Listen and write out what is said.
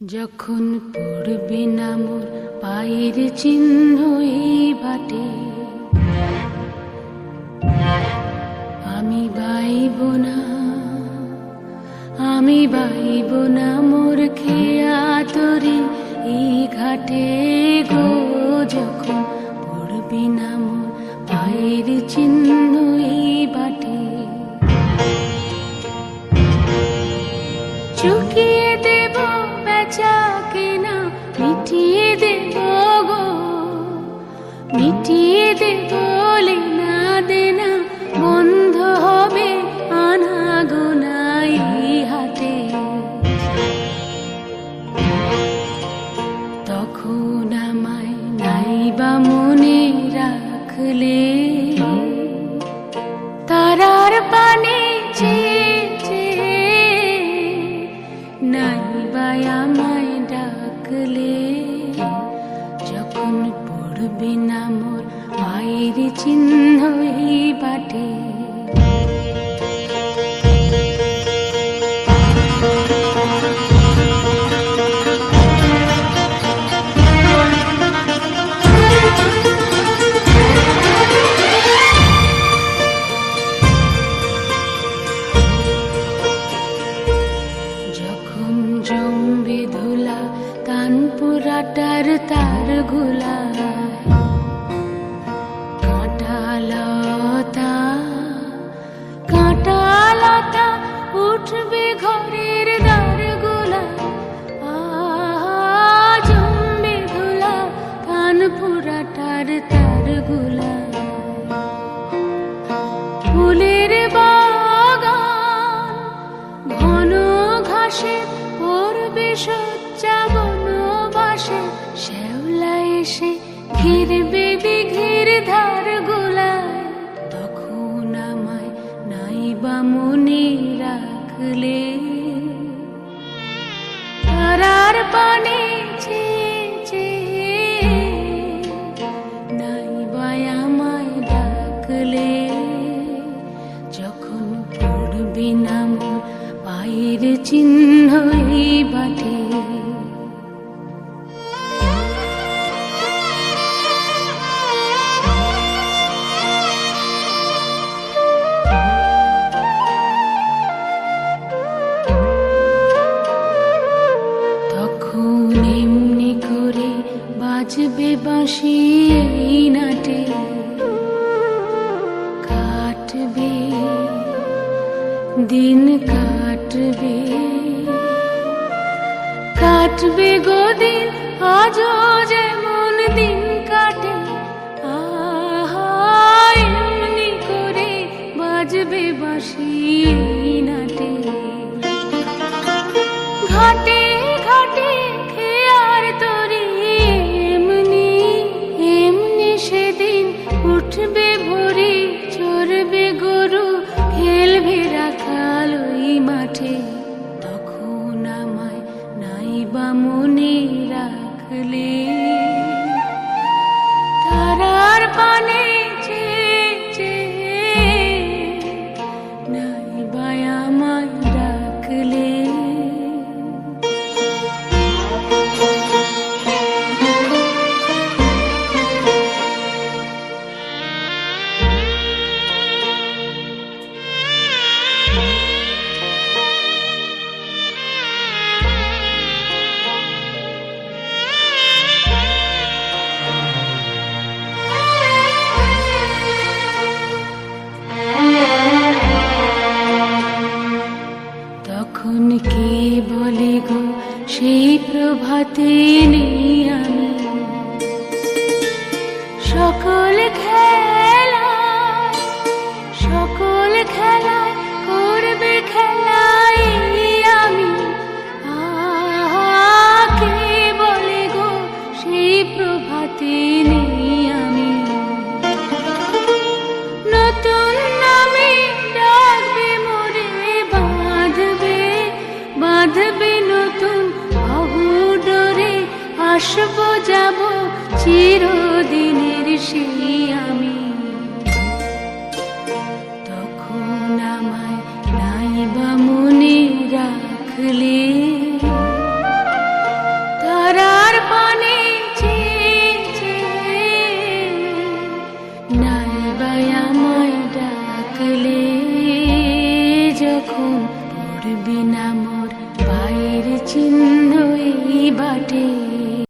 যখন পড়বে না মোর পায়ের চিহ্ন এই বাটে, আমি বাইব না, আমি বাইব না মোর খেয়া তরি এই ঘাটে গো। যখন পড়বে না মোর পায়ের চিহ্ন এই বাটে, চুকিয়ে দেব বেচা কেনা, মিটিয়ে দেব গো, মিটিয়ে দেব লেনা দেনা, বন্ধ হবে আনাগোনা এই হাটে। তখন আমায় নাইবা মনে রাখলে, তারার পানে নাইবা আমায় ডাকলে, যখন পড়বে না মোর পায়ের চিহ্ন এই বাটে। জমবে ধুলা কানপুরাটার তার ঘুলা, কাঁটালতা কাঁটালতা উঠবে ঘরের দ্বার গুলা। জমবে ধুলা কানপুরাটার তার গুলা, ফুলের বাগান ঘন ঘাসে পড়বে সজ্জা বনবাসে, শ্যাওলা এসে ঘিরবে দিঘির ধার গুলায়। তখন আমায় নাইবা মনে রাখলে, তারার পানে নাইবা আমায় ডাকলে, যখন পড়বে না মোর পায়ের চিহ্ন এই বাটে। তখন এমনি করে বাজবে বাঁশি এই নাটে, কাটবে দিন কাটবে, কাটবে গো দিন আজও যেমন দিন কাটে। এমনি করে বাজবে বাঁশি নাটে, ঘাটে ঘাটে খেয়ার তরি এমনি এমনি সেদিন উঠবে ভোরে, চড়বে গরু খেলবে রাখাল ওই মাঠে। তখন আমায় নাইবা মনে রাখলে, তারার পানে নাইবা আমায় ডাকলে। তখন কে বলে গো সেই প্রভাতে নেই আমি, সকল খেলায় করবে খেলায় আমি। কে বলে গো সেই প্রভাতে নেই আমি, নতুন নামে ডাকবে মোরে, বাঁধবে নতুন বহু ডোরে, আসবো যাব চিরদিনের সেই আমি। তখন আমায় নাইবা মনে রাখলে, বিনা মোর পায়ের চিহ্ন এই বাটে।